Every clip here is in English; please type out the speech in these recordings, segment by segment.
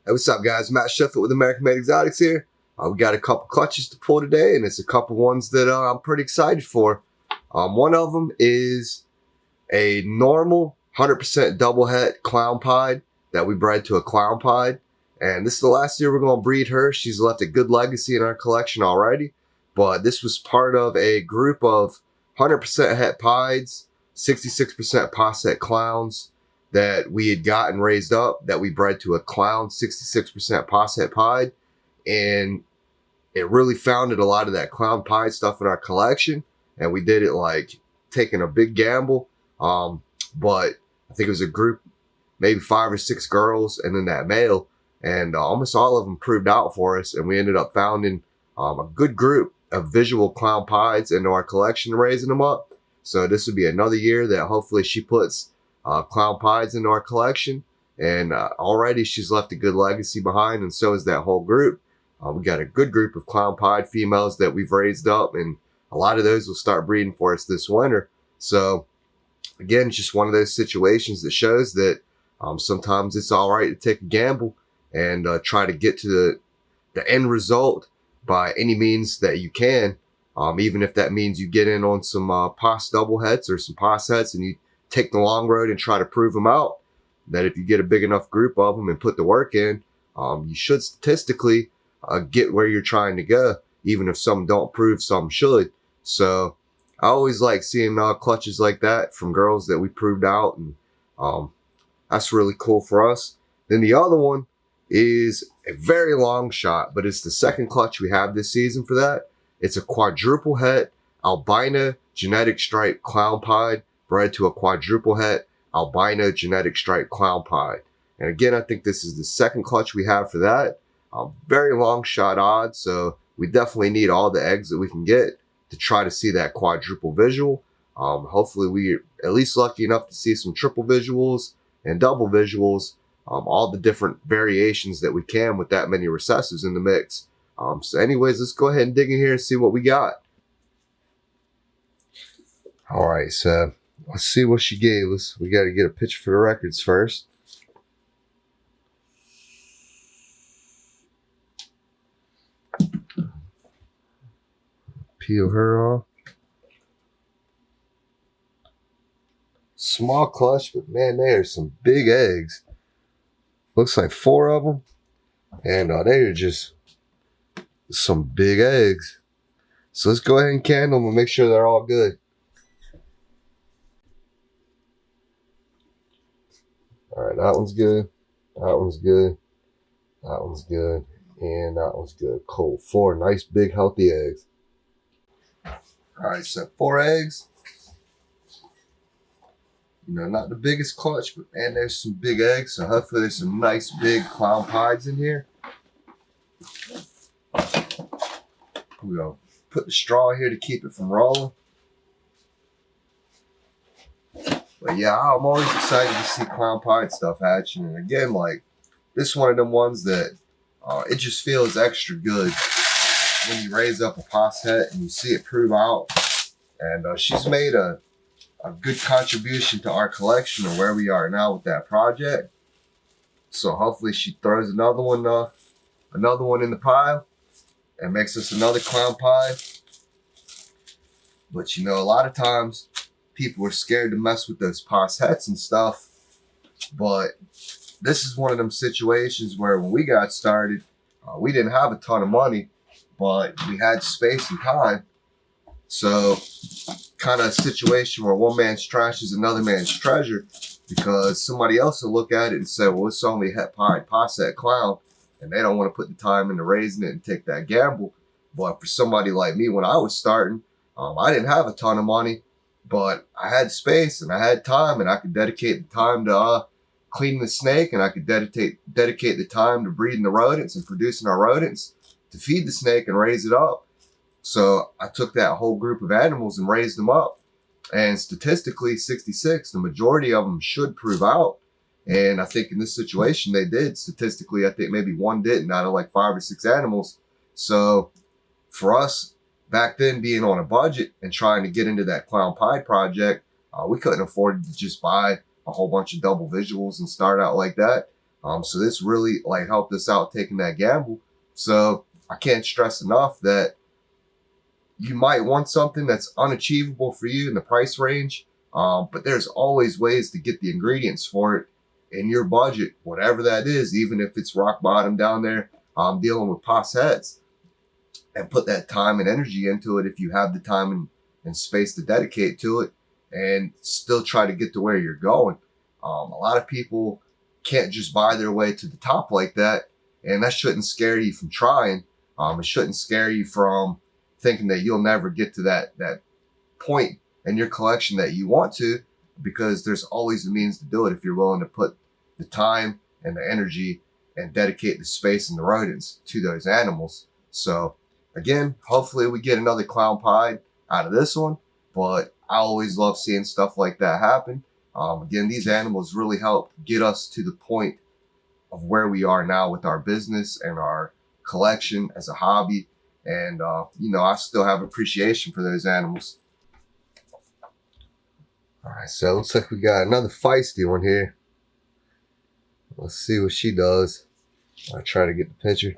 Hey, what's up, guys? Matt Sheffield with AmericanMadeExotics here. We got a couple clutches to pull today, and it's a couple ones that I'm pretty excited for. One of them is a normal 100% double het clown pied that we bred to a clown pied. And this is the last year we're going to breed her. She's left a good legacy in our collection already. But this was part of a group of 100% het pieds, 66% posset clowns that we had gotten raised up, that we bred to a clown 66% posset pied. And it really founded a lot of that clown pied stuff in our collection. And we did it like taking a big gamble. But I think it was a group, maybe 5 or 6 girls and then that male. And almost all of them proved out for us. And we ended up founding a good group of visual clown pieds into our collection, raising them up. So this would be another year that hopefully she puts clown pieds into our collection. And already she's left a good legacy behind, and so is that whole group. We got a good group of clown pied females that we've raised up, and a lot of those will start breeding for us this winter. So again, just one of those situations that shows that sometimes it's all right to take a gamble and try to get to the end result by any means that you can. Even if that means you get in on some pos double hets or some pos hets and you take the long road and try to prove them out, that if you get a big enough group of them and put the work in, you should statistically get where you're trying to go, even if some don't prove, some should. So I always like seeing clutches like that from girls that we proved out, and that's really cool for us. Then the other one is a very long shot, but it's the second clutch we have this season for that. It's a quadruple het albino genetic stripe clown pied bred to a quadruple het albino genetic stripe clown pied. And again, I think this is the second clutch we have for that. Very long shot odds, so we definitely need all the eggs that we can get to try to see that quadruple visual. Hopefully we're at least lucky enough to see some triple visuals and double visuals, all the different variations that we can with that many recessives in the mix. So anyways, let's go ahead and dig in here and see what we got. All right, so let's see what she gave us. We got to get a picture for the records first. Peel her off. Small clutch, but man, they are some big eggs. Looks like 4 of them. And they are just some big eggs. So let's go ahead and candle them and make sure they're all good. All right, that one's good. That one's good. That one's good. And that one's good. Cool. 4 nice, big, healthy eggs. All right, so 4 eggs. You know, not the biggest clutch, but man, there's some big eggs. So hopefully there's some nice, big clown pieds in here. We're going to put the straw here to keep it from rolling. But yeah, I'm always excited to see clown pied stuff hatching. And again, like, this is one of them ones that it just feels extra good when you raise up a pos het and you see it prove out. And she's made a good contribution to our collection and where we are now with that project. So hopefully she throws another one in the pile and makes us another clown pied. But you know, a lot of times people are scared to mess with those pos hets and stuff. But this is one of them situations where when we got started, we didn't have a ton of money, but we had space and time. So kind of a situation where one man's trash is another man's treasure, because somebody else will look at it and say, well, it's only het pied posset clown, and they don't want to put the time into raising it and take that gamble. But for somebody like me, when I was starting, I didn't have a ton of money, but I had space and I had time, and I could dedicate the time to cleaning the snake, and I could dedicate the time to breeding the rodents and producing our rodents to feed the snake and raise it up. So I took that whole group of animals and raised them up. And statistically, 66, the majority of them should prove out. And I think in this situation, they did. Statistically, I think maybe 1 didn't out of like 5 or 6 animals. So for us, back then being on a budget and trying to get into that clown pied project, we couldn't afford to just buy a whole bunch of double visuals and start out like that. So this really like helped us out taking that gamble. So I can't stress enough that you might want something that's unachievable for you in the price range, but there's always ways to get the ingredients for it in your budget, whatever that is, even if it's rock bottom down there, dealing with pos heads, and put that time and energy into it if you have the time and space to dedicate to it, and still try to get to where you're going. A lot of people can't just buy their way to the top like that, and that shouldn't scare you from trying. It shouldn't scare you from thinking that you'll never get to that point in your collection that you want to, because there's always a means to do it if you're willing to put the time and the energy and dedicate the space and the rodents to those animals. So again, hopefully we get another clown pied out of this one, but I always love seeing stuff like that happen. Again, these animals really help get us to the point of where we are now with our business and our collection as a hobby. And, you know, I still have appreciation for those animals. All right, so it looks like we got another feisty one here. Let's see what she does. I'll try to get the picture.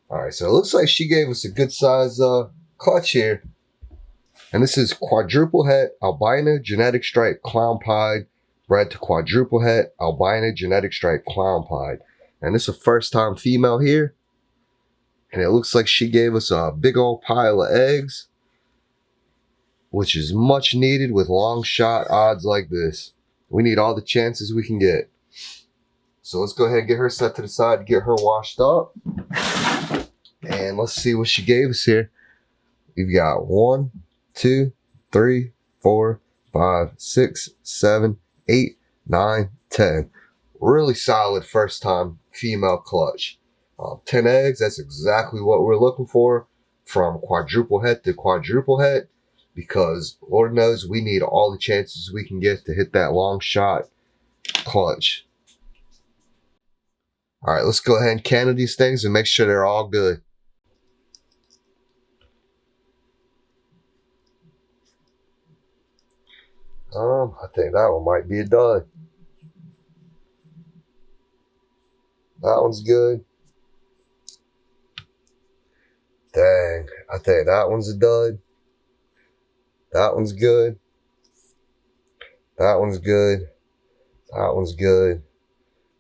All right, so it looks like she gave us a good size clutch here. And this is quadruple het albino genetic stripe clown pied, bred to quadruple het albino genetic stripe clown pied. And this is a first time female here. And it looks like she gave us a big old pile of eggs, which is much needed with long shot odds like this. We need all the chances we can get. So let's go ahead and get her set to the side to get her washed up. And let's see what she gave us here. We've got 1, 2, 3, 4, 5, 6, 7, 8, 9, 10. Really solid first time female clutch. 10 eggs, that's exactly what we're looking for from quadruple het to quadruple het, because Lord knows we need all the chances we can get to hit that long shot clutch. All right, let's go ahead and cannon these things and make sure they're all good. I think that one might be a dud. That one's good. Dang, I think that one's a dud. That one's good. That one's good. That one's good.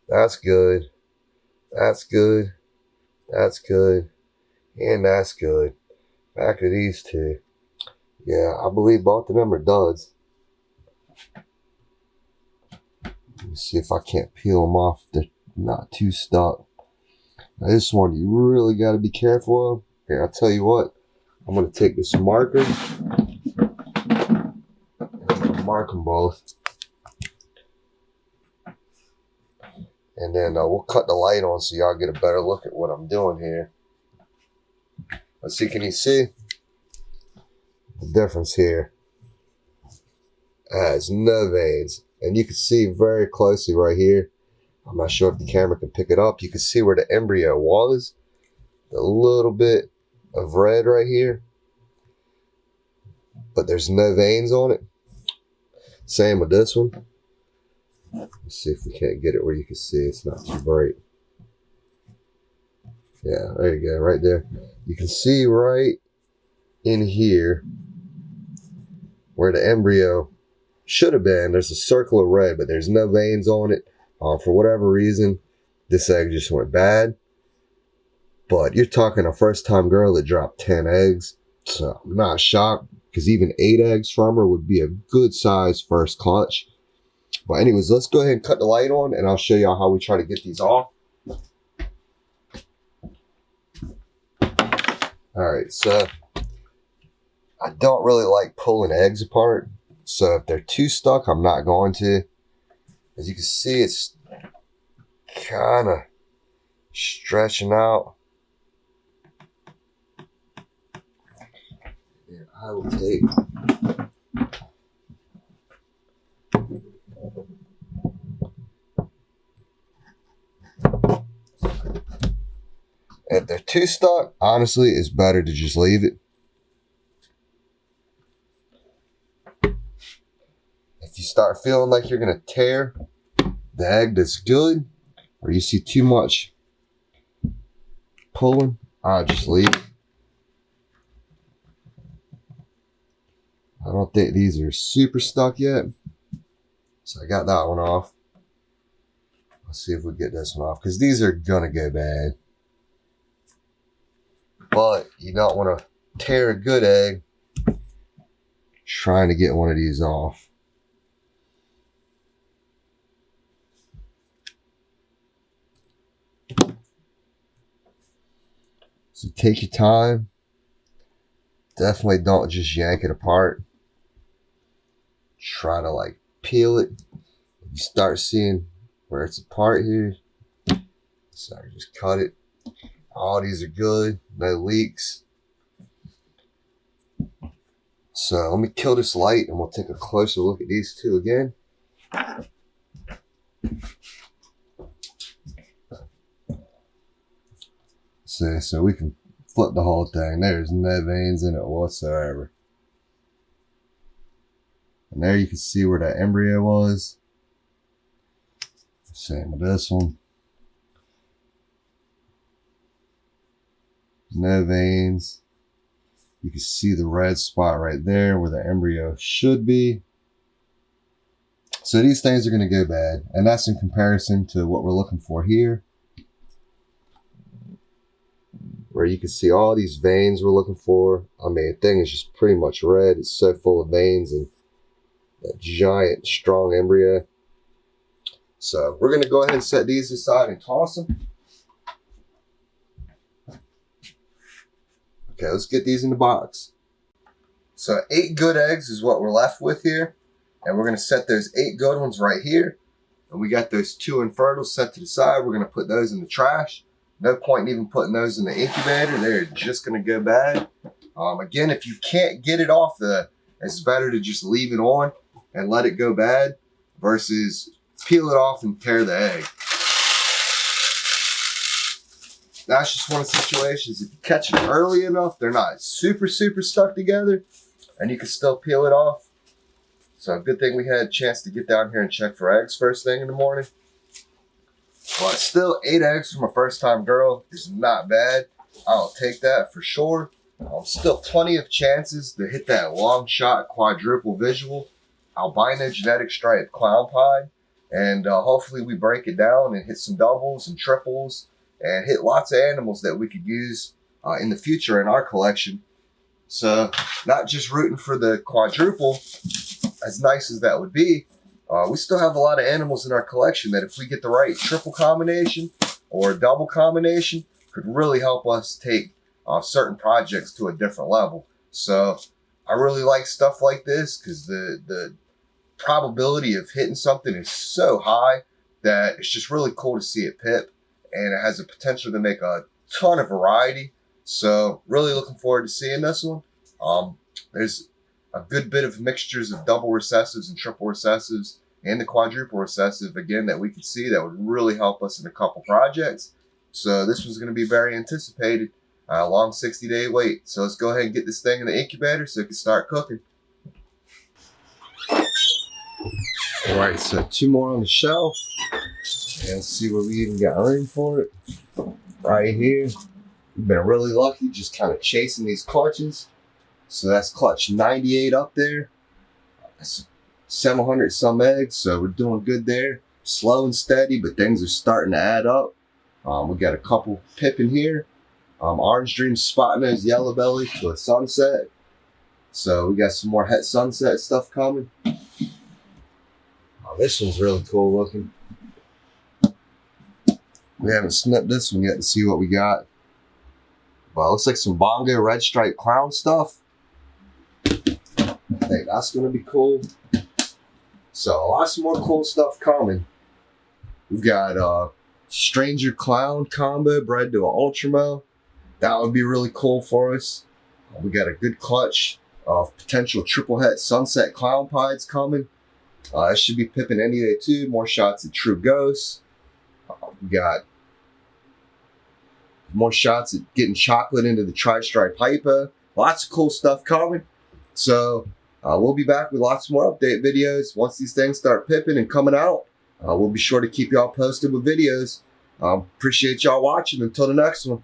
That's good. That's good. That's good. And that's good. Back to these two. Yeah, I believe both of them are duds. Let me see if I can't peel them off. They're not too stuck. Now this one you really got to be careful of. Okay, I'll tell you what. I'm going to take this marker and I'm going to mark them both. And then we'll cut the light on so y'all get a better look at what I'm doing here. Let's see, can you see the difference here? It has no veins. And you can see very closely right here. I'm not sure if the camera can pick it up. You can see where the embryo was. A little bit of red right here. But there's no veins on it. Same with this one. Let's see if we can't get it where you can see. It's not too bright. Yeah, there you go, right there. You can see right in here where the embryo should have been. There's a circle of red, but there's no veins on it. For whatever reason, this egg just went bad. But you're talking a first-time girl that dropped 10 eggs. So I'm not shocked, because even 8 eggs from her would be a good size first clutch. But anyways, let's go ahead and cut the light on, and I'll show y'all how we try to get these off. Alright, so I don't really like pulling eggs apart. So if they're too stuck, I'm not going to. As you can see, it's kind of stretching out. And I will take if they're too stuck, honestly, it's better to just leave it. If If you start feeling like you're gonna tear the egg that's good, or you see too much pulling, I'll just leave it. I don't think these are super stuck yet. So I got that one off. Let's see if we get this one off, because these are gonna go bad. But you don't want to tear a good egg trying to get one of these off. So take your time. Definitely don't just yank it apart. Try to like peel it. You start seeing where it's apart here. So I just cut it. All these are good, no leaks. So let me kill this light and we'll take a closer look at these two again. So we can flip the whole thing. There's no veins in it whatsoever. And there you can see where that embryo was. Same with this one. No veins. You can see the red spot right there where the embryo should be. So these things are going to go bad. And that's in comparison to what we're looking for here, where you can see all these veins we're looking for. I mean, the thing is just pretty much red. It's so full of veins and that giant, strong embryo. So we're going to go ahead and set these aside and toss them. Okay, let's get these in the box. So 8 good eggs is what we're left with here. And we're going to set those 8 good ones right here. And we got those 2 infertiles set to the side. We're going to put those in the trash. No point in even putting those in the incubator. They're just going to go bad. Again, if you can't get it off, it's better to just leave it on and let it go bad versus peel it off and tear the egg. That's just one of the situations. If you catch it early enough, they're not super stuck together and you can still peel it off. So good thing we had a chance to get down here and check for eggs first thing in the morning. But still, 8 eggs from a first-time girl is not bad. I'll take that for sure. Still plenty of chances to hit that long shot quadruple visual albino genetic stripe clown pied. And hopefully we break it down and hit some doubles and triples and hit lots of animals that we could use in the future in our collection. So not just rooting for the quadruple, as nice as that would be, we still have a lot of animals in our collection that if we get the right triple combination or double combination, could really help us take certain projects to a different level. So I really like stuff like this because the probability of hitting something is so high that it's just really cool to see it pip, and it has the potential to make a ton of variety. So really looking forward to seeing this one. There's a good bit of mixtures of double recessives and triple recessives and the quadruple recessive again that we could see that would really help us in a couple projects. So this was going to be very anticipated. A long 60-day wait. So let's go ahead and get this thing in the incubator so it can start cooking. All right, so 2 more on the shelf. And let's see where we even got room for it. Right here. We've been really lucky just kind of chasing these clutches. So that's clutch 98 up there. That's 700 some eggs, so we're doing good there. Slow and steady, but things are starting to add up. We got a couple pipping here. Orange Dream spotting those yellow belly to a sunset. So we got some more het sunset stuff coming. This one's really cool looking. We haven't snipped this one yet to see what we got. But it looks like some bongo red stripe clown stuff. I think that's going to be cool. So lots more cool stuff coming. We've got Stranger Clown combo bred to an Ultramo. That would be really cool for us. We got a good clutch of potential triple het sunset clown pieds coming. It should be pipping any day too. More shots at True Ghosts. We got more shots at getting chocolate into the tri-stripe hypo. Lots of cool stuff coming. So We'll be back with lots more update videos once these things start pipping and coming out. We'll be sure to keep y'all posted with videos. Appreciate y'all watching. Until the next one.